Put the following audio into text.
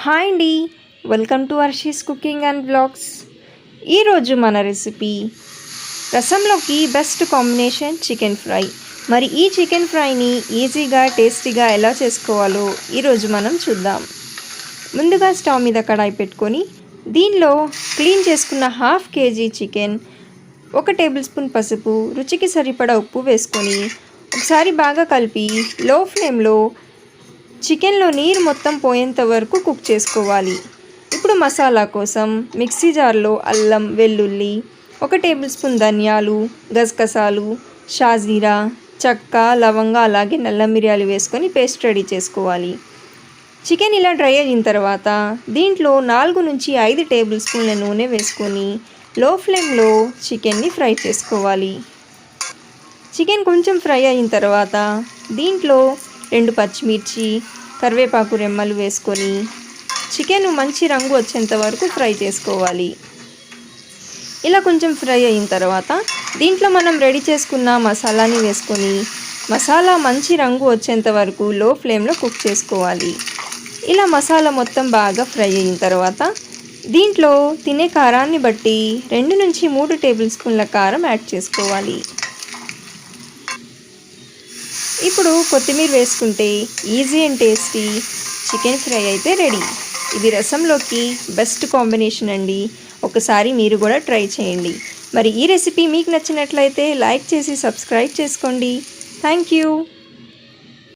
Hi అండి, welcome to Harshi's cooking and blogs. ఈరోజు మన రెసిపీ రసంలోకి బెస్ట్ కాంబినేషన్ చికెన్ ఫ్రై. మరి ఈ చికెన్ ఫ్రైని ఈజీగా టేస్టీగా ఎలా చేసుకోవాలో ఈరోజు మనం చూద్దాం. ముందుగా స్టవ్ మీద కడాయి పెట్టుకొని దీనిలో క్లీన్ చేసుకున్న half KG chicken, 1 table spoon పసుపు, రుచికి సరిపడా ఉప్పు వేసుకొని ఒకసారి బాగా కలిపి లో ఫ్లేమ్లో చికెన్లో నీరు మొత్తం పోయేంత వరకు కుక్ చేసుకోవాలి. ఇప్పుడు మసాలా కోసం మిక్సీ జార్లో అల్లం, వెల్లుల్లి, 1 టేబుల్ స్పూన్ ధనియాలు, గసగసాలు, షాజీరా, చెక్క, లవంగా, అలాగే నల్ల మిరియాలు వేసుకొని పేస్ట్ రెడీ చేసుకోవాలి. చికెన్ ఇలా డ్రై అయిన తర్వాత దీంట్లో 4 నుంచి 5 టేబుల్ స్పూన్ల నూనె వేసుకొని లో ఫ్లేమ్లో చికెన్ని ఫ్రై చేసుకోవాలి. చికెన్ కొంచెం ఫ్రై అయిన తర్వాత దీంట్లో 2 పచ్చిమిర్చి, కరివేపాకు రెమ్మలు వేసుకొని చికెన్ మంచి రంగు వచ్చేంత వరకు ఫ్రై చేసుకోవాలి. ఇలా కొంచెం ఫ్రై అయిన తర్వాత దీంట్లో మనం రెడీ చేసుకున్న మసాలాని వేసుకొని మసాలా మంచి రంగు వచ్చేంత వరకు లో ఫ్లేమ్లో కుక్ చేసుకోవాలి. ఇలా మసాలా మొత్తం బాగా ఫ్రై అయిన తర్వాత దీంట్లో తినే కారాన్ని బట్టి 2 నుంచి 3 టేబుల్ స్పూన్ల కారం యాడ్ చేసుకోవాలి. ఇప్పుడు కొత్తిమీర వేసుకుంటే easy and tasty chicken fry అయితే రెడీ. ఇది రసంలోకి బెస్ట్ కాంబినేషన్ అండి. ఒకసారి మీరు కూడా ట్రై చేయండి. మరి ఈ రెసిపీ మీకు నచ్చినట్లయితే లైక్ చేసి సబ్స్క్రైబ్ చేసుకోండి. Thank you.